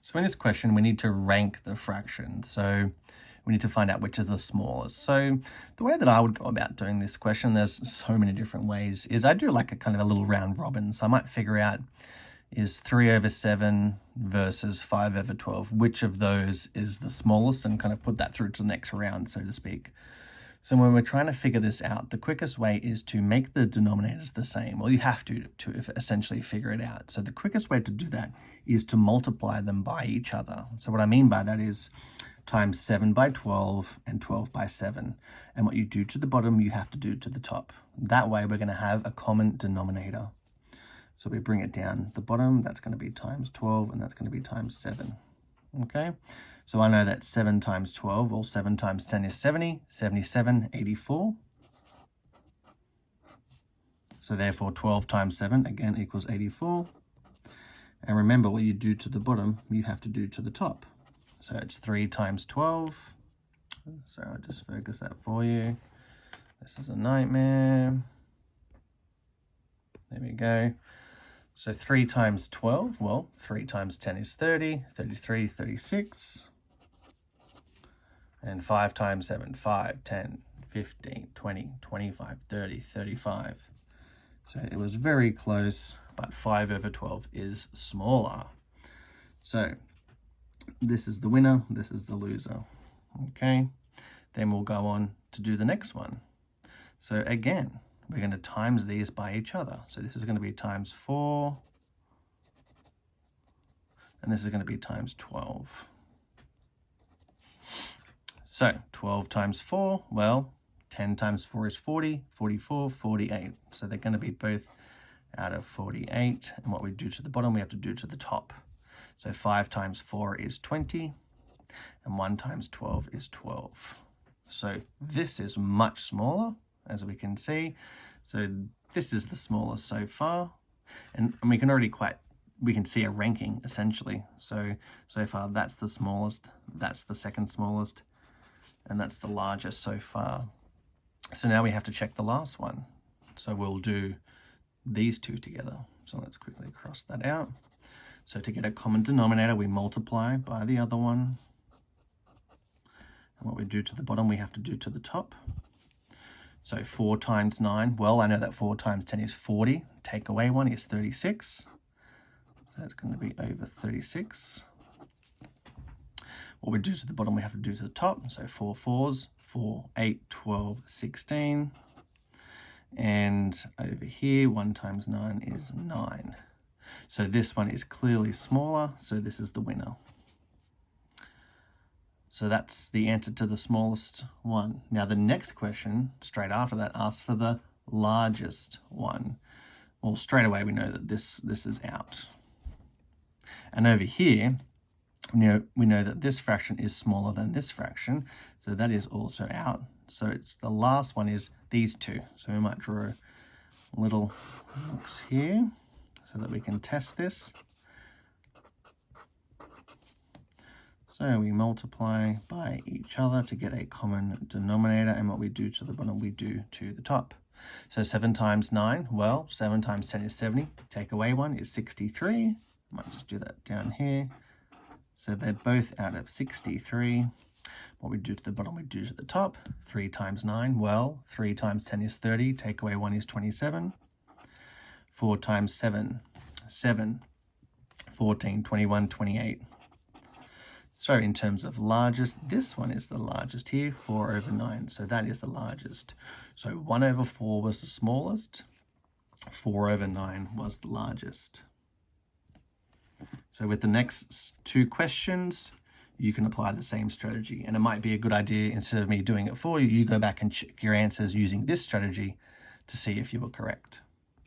So in this question, we need to rank the fractions. So we need to find out which is the smallest. So the way that I would go about doing this question, there's so many different ways, is I do like a kind of a little round robin. So I might figure out, is 3/7 versus 5/12, which of those is the smallest, and kind of put that through to the next round, so to speak. So when we're trying to figure this out, the quickest way is to make the denominators the same. Well, you have to essentially figure it out. So the quickest way to do that is to multiply them by each other. So what I mean by that is times 7 by 12 and 12 by 7. And what you do to the bottom, you have to do to the top. That way we're going to have a common denominator. So we bring it down the bottom, that's going to be times 12, and that's going to be times 7. Okay, so I know that 7 times 12, or 7 times 10 is 70, 77, 84. So therefore 12 times 7, again, equals 84. And remember, what you do to the bottom, you have to do to the top. So it's 3 times 12. So I'll just focus that for you. This is a nightmare. There we go. So 3 times 12, well, 3 times 10 is 30, 33, 36. And 5 times 7, 5, 10, 15, 20, 25, 30, 35. So it was very close, but 5/12 is smaller. So this is the winner, this is the loser. Okay, then we'll go on to do the next one. So again, we're going to times these by each other. So this is going to be times 4, and this is going to be times 12. So 12 times 4, well, 10 times 4 is 40, 44, 48. So they're going to be both out of 48. And what we do to the bottom, we have to do to the top. So 5 times 4 is 20, and 1 times 12 is 12. So this is much smaller, as we can see. So this is the smallest so far, and we can already we can see a ranking essentially. So far that's the smallest, that's the second smallest, and that's the largest so far. So now we have to check the last one. So we'll do these two together. So let's quickly cross that out. So to get a common denominator, we multiply by the other one. And what we do to the bottom, we have to do to the top. So 4 times 9, well, I know that 4 times 10 is 40. Take away 1 is 36. So that's going to be over 36. What we do to the bottom, we have to do to the top. So 4 4s, 4, 8, 12, 16. And over here, 1 times 9 is 9. So this one is clearly smaller, so this is the winner. So that's the answer to the smallest one. Now the next question, straight after that, asks for the largest one. Well, straight away we know that this is out. And over here, we know that this fraction is smaller than this fraction, so that is also out. So it's the last one is these two. So we might draw a little box here so that we can test this. So we multiply by each other to get a common denominator, and what we do to the bottom, we do to the top. So 7 times 9, well, 7 times 10 is 70. Take away 1 is 63. Might just do that down here. So they're both out of 63. What we do to the bottom, we do to the top. 3 times 9, well, 3 times 10 is 30. Take away 1 is 27. 4 times 7, 7. 14, 21, 28. So in terms of largest, this one is the largest here, 4/9. So that is the largest. So 1/4 was the smallest, 4/9 was the largest. So with the next two questions, you can apply the same strategy. And it might be a good idea, instead of me doing it for you, you go back and check your answers using this strategy to see if you were correct.